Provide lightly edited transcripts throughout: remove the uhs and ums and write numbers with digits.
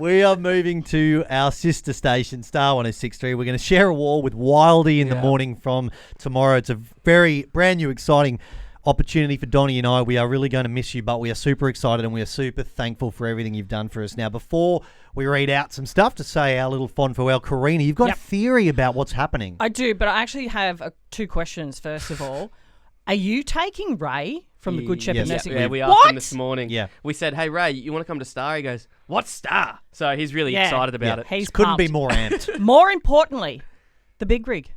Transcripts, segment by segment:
We are moving to our sister station, Star 106.3. We're going to share a wall with Wildy in the morning from tomorrow. It's a very brand new, exciting opportunity for Donny and I. We are really going to miss you, but we are super excited and we are super thankful for everything you've done for us. Now, before we read out some stuff to say our little fond farewell, Karina, you've got a theory about what's happening. I do, but I actually have two questions. First of all, are you taking Ray from the Good Shepherd Nursing? Yeah, we asked him this morning. Yeah. We said, hey, Ray, you want to come to Star? He goes, what Star? So he's really excited about it. He couldn't be more amped. More importantly, the big rig.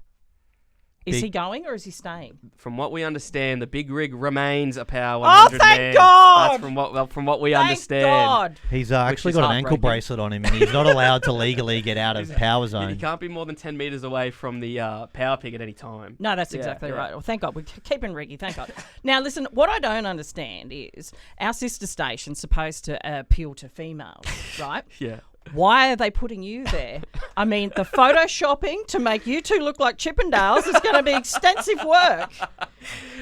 Is he going or is he staying? From what we understand, the big rig remains a Power 100 Oh, thank man. God! That's from what we understand. God. He's actually got an ankle bracelet on him and he's not allowed to legally get out of Power Zone. He can't be more than 10 metres away from the Power Pig at any time. No, that's exactly right. Well, thank God. We're keeping Riggy, thank God. Now, listen, what I don't understand is our sister station's supposed to appeal to females, right? Yeah. Why are they putting you there? I mean, the photoshopping to make you two look like Chippendales is going to be extensive work.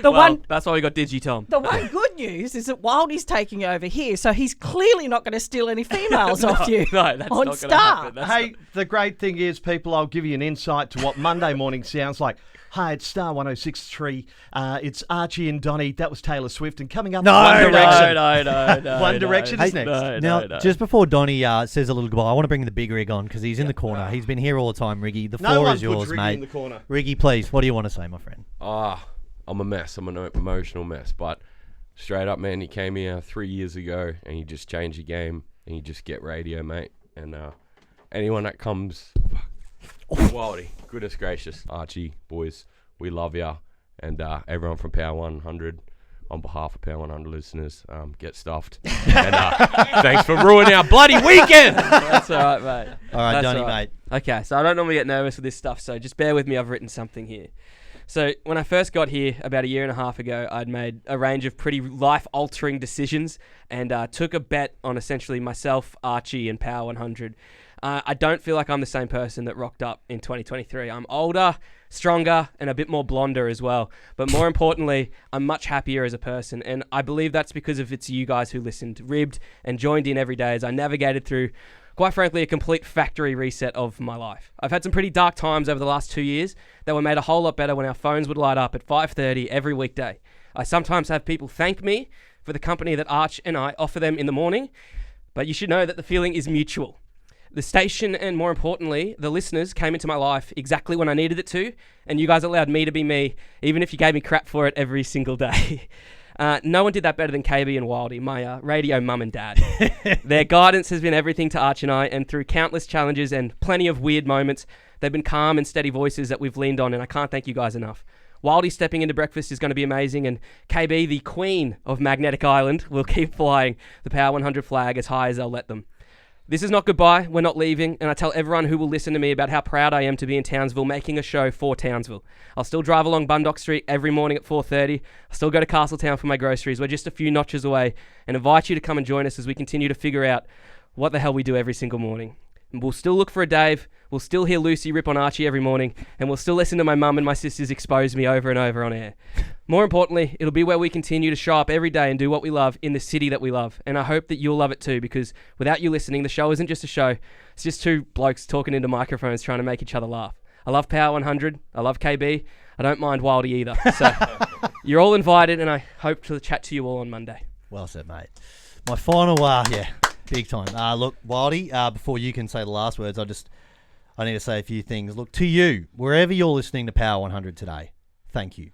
That's why we got Digi-Tom. The one good news is that Wildy's taking over here, so he's clearly not going to steal any females off you. No, that's on not Star. Hey, the great thing is, people, I'll give you an insight to what Monday morning sounds like. Hi, it's Star 106.3. It's Archie and Donny. That was Taylor Swift. And coming up, One Direction. No. One Direction is next. Now, just before Donny says a little goodbye, I want to bring the big rig on because he's in the corner. He's been here all the time, Riggy. The floor is yours, mate. In the corner. Riggy, please, what do you want to say, my friend? I'm a mess. I'm an emotional mess. But straight up, man, he came here 3 years ago and he just changed the game and you just get radio, mate. And anyone that comes... Wildy, goodness gracious. Archie, boys, we love ya. And everyone from Power 100, on behalf of Power 100 listeners, get stuffed. And thanks for ruining our bloody weekend. That's all right, mate. All right, Donny, mate. Okay, so I don't normally get nervous with this stuff, so just bear with me. I've written something here. So when I first got here about a year and a half ago, I'd made a range of pretty life-altering decisions and took a bet on essentially myself, Archie, and Power 100. I don't feel like I'm the same person that rocked up in 2023. I'm older, stronger, and a bit more blonder as well. But more importantly, I'm much happier as a person. And I believe that's because of it's you guys who listened, ribbed, and joined in every day as I navigated through, quite frankly, a complete factory reset of my life. I've had some pretty dark times over the last 2 years that were made a whole lot better when our phones would light up at 5:30 every weekday. I sometimes have people thank me for the company that Arch and I offer them in the morning, but you should know that the feeling is mutual. The station and, more importantly, the listeners came into my life exactly when I needed it to, and you guys allowed me to be me, even if you gave me crap for it every single day. No one did that better than KB and Wildy, my radio mum and dad. Their guidance has been everything to Arch and I, and through countless challenges and plenty of weird moments, they've been calm and steady voices that we've leaned on, and I can't thank you guys enough. Wildy stepping into breakfast is going to be amazing, and KB, the queen of Magnetic Island, will keep flying the Power 100 flag as high as they'll let them. This is not goodbye, we're not leaving, and I tell everyone who will listen to me about how proud I am to be in Townsville making a show for Townsville. I'll still drive along Bundock Street every morning at 4:30. I'll still go to Castletown for my groceries. We're just a few notches away, and invite you to come and join us as we continue to figure out what the hell we do every single morning. And we'll still look for a Dave, we'll still hear Lucy rip on Archie every morning, and we'll still listen to my mum and my sisters expose me over and over on air. More importantly, it'll be where we continue to show up every day and do what we love in the city that we love. And I hope that you'll love it too, because without you listening, the show isn't just a show. It's just two blokes talking into microphones trying to make each other laugh. I love Power 100. I love KB. I don't mind Wildy either. So you're all invited, and I hope to chat to you all on Monday. Well said, mate. My final, big time. Look, Wildy, before you can say the last words, I need to say a few things. Look, to you, wherever you're listening to Power 100 today, thank you.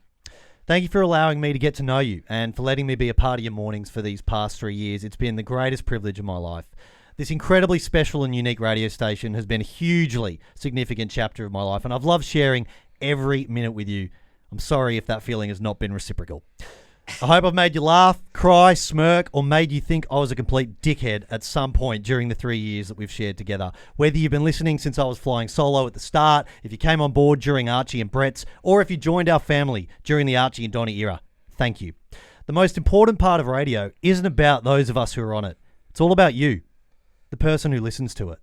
Thank you for allowing me to get to know you and for letting me be a part of your mornings for these past 3 years. It's been the greatest privilege of my life. This incredibly special and unique radio station has been a hugely significant chapter of my life, and I've loved sharing every minute with you. I'm sorry if that feeling has not been reciprocal. I hope I've made you laugh, cry, smirk, or made you think I was a complete dickhead at some point during the 3 years that we've shared together. Whether you've been listening since I was flying solo at the start, if you came on board during Archie and Brett's, or if you joined our family during the Archie and Donny era, thank you. The most important part of radio isn't about those of us who are on it. It's all about you, the person who listens to it.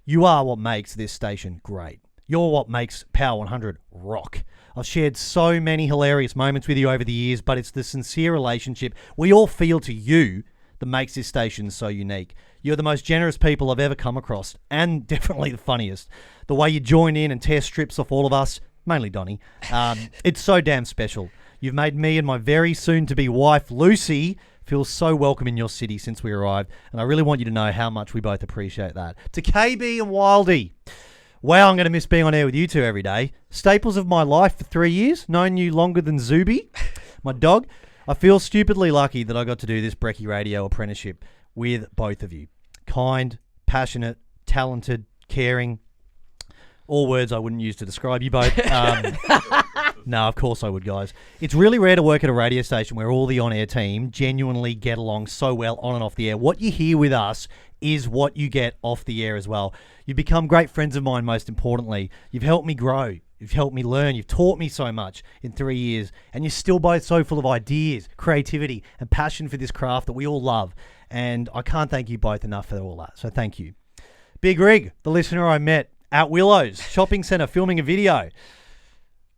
You are what makes this station great. You're what makes Power 100 rock. I've shared so many hilarious moments with you over the years, but it's the sincere relationship we all feel to you that makes this station so unique. You're the most generous people I've ever come across, and definitely the funniest. The way you join in and tear strips off all of us, mainly Donny, it's so damn special. You've made me and my very soon-to-be wife, Lucy, feel so welcome in your city since we arrived, and I really want you to know how much we both appreciate that. To KB and Wildy, wow, I'm going to miss being on air with you two every day. Staples of my life for 3 years, known you longer than Zuby, my dog. I feel stupidly lucky that I got to do this Brekkie Radio apprenticeship with both of you. Kind, passionate, talented, caring. All words I wouldn't use to describe you both. No, of course I would, guys. It's really rare to work at a radio station where all the on-air team genuinely get along so well on and off the air. What you hear with us is what you get off the air as well. You've become great friends of mine, most importantly. You've helped me grow. You've helped me learn. You've taught me so much in 3 years. And you're still both so full of ideas, creativity, and passion for this craft that we all love. And I can't thank you both enough for all that. So thank you. Big Rig, the listener I met at Willows Shopping Centre filming a video.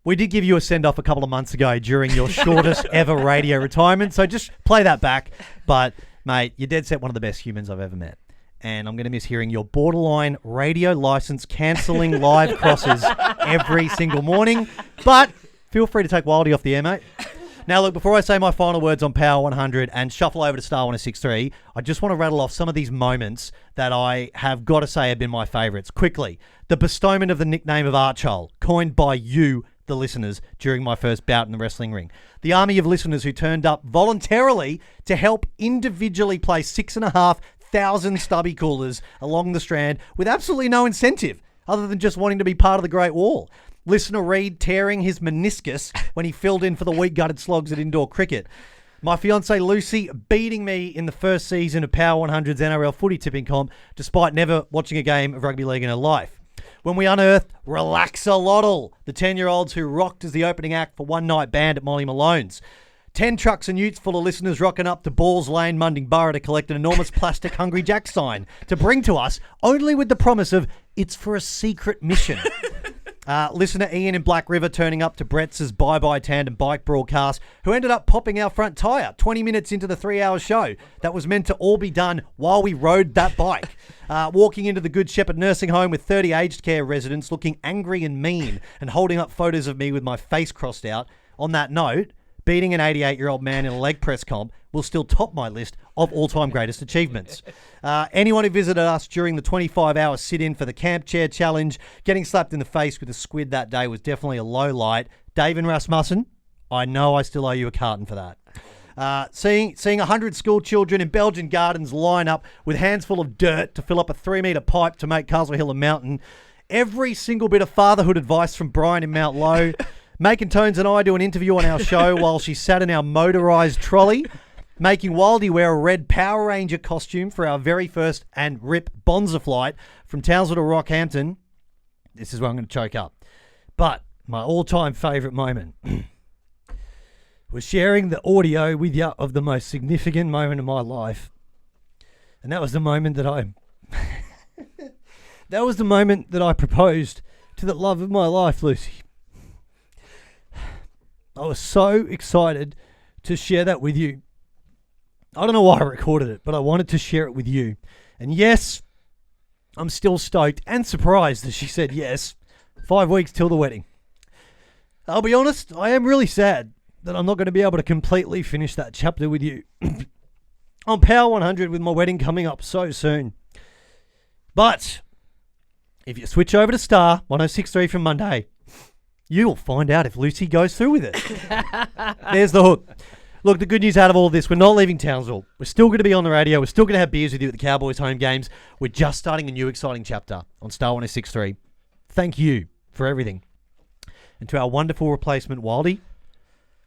We did give you a send-off a couple of months ago during your shortest ever radio retirement, so just play that back. But, mate, you're dead set one of the best humans I've ever met. And I'm going to miss hearing your borderline radio license cancelling live crosses every single morning. But feel free to take Wildy off the air, mate. Now, look, before I say my final words on Power 100 and shuffle over to Star 1063, I just want to rattle off some of these moments that I have got to say have been my favourites. Quickly, the bestowment of the nickname of Archie, coined by you, the listeners, during my first bout in the wrestling ring. The army of listeners who turned up voluntarily to help individually place 6,500 stubby coolers along the Strand with absolutely no incentive other than just wanting to be part of the Great Wall. Listener Reed tearing his meniscus when he filled in for the weak-gutted slogs at indoor cricket. My fiancée Lucy beating me in the first season of Power 100's NRL footy tipping comp despite never watching a game of rugby league in her life. When we unearthed Relaxalotl, the 10-year-olds who rocked as the opening act for One Night Band at Molly Malone's. 10 trucks and utes full of listeners rocking up to Balls Lane, Munding Borough to collect an enormous plastic Hungry Jack sign to bring to us only with the promise of it's for a secret mission. Listener Ian in Black River turning up to Brett's bye-bye tandem bike broadcast, who ended up popping our front tyre 20 minutes into the 3-hour show that was meant to all be done while we rode that bike. Walking into the Good Shepherd nursing home with 30 aged care residents looking angry and mean and holding up photos of me with my face crossed out. On that note, beating an 88-year-old man in a leg press comp will still top my list of all-time greatest achievements. Anyone who visited us during the 25-hour sit-in for the Camp Chair Challenge, getting slapped in the face with a squid that day was definitely a low light. Dave and Rasmussen, I know I still owe you a carton for that. Seeing 100 school children in Belgian gardens line up with hands full of dirt to fill up a 3-metre pipe to make Castle Hill a mountain. Every single bit of fatherhood advice from Brian in Mount Low. Making Tones and I do an interview on our show while she sat in our motorised trolley. Making Wildy wear a red Power Ranger costume for our very first and RIP Bonza flight from Townsville to Rockhampton. This is where I'm going to choke up. But my all-time favourite moment was sharing the audio with you of the most significant moment of my life. And that was the moment that I proposed to the love of my life, Lucy. I was so excited to share that with you. I don't know why I recorded it, but I wanted to share it with you. And yes, I'm still stoked and surprised that she said yes. 5 weeks till the wedding. I'll be honest, I am really sad that I'm not going to be able to completely finish that chapter with you on Power 100 with my wedding coming up so soon. But if you switch over to Star 1063 from Monday, you will find out if Lucy goes through with it. There's the hook. Look, the good news out of all of this, we're not leaving Townsville. We're still going to be on the radio. We're still going to have beers with you at the Cowboys home games. We're just starting a new exciting chapter on Star 1063. Thank you for everything. And to our wonderful replacement, Wildy,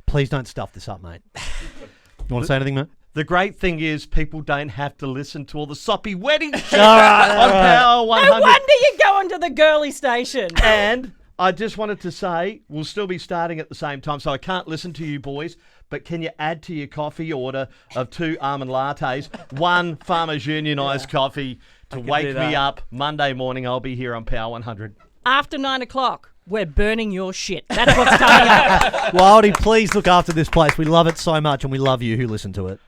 please don't stuff this up, mate. You want to say anything, mate? The great thing is people don't have to listen to all the soppy wedding shit on Power 100. No wonder you're going to the girly station. And I just wanted to say, we'll still be starting at the same time, so I can't listen to you boys, but can you add to your coffee order of 2 almond lattes, 1 Farmers Unionised coffee to wake me up Monday morning? I'll be here on Power 100. After 9 o'clock, we're burning your shit. That's what's coming up. Wildy, please look after this place. We love it so much, and we love you who listen to it.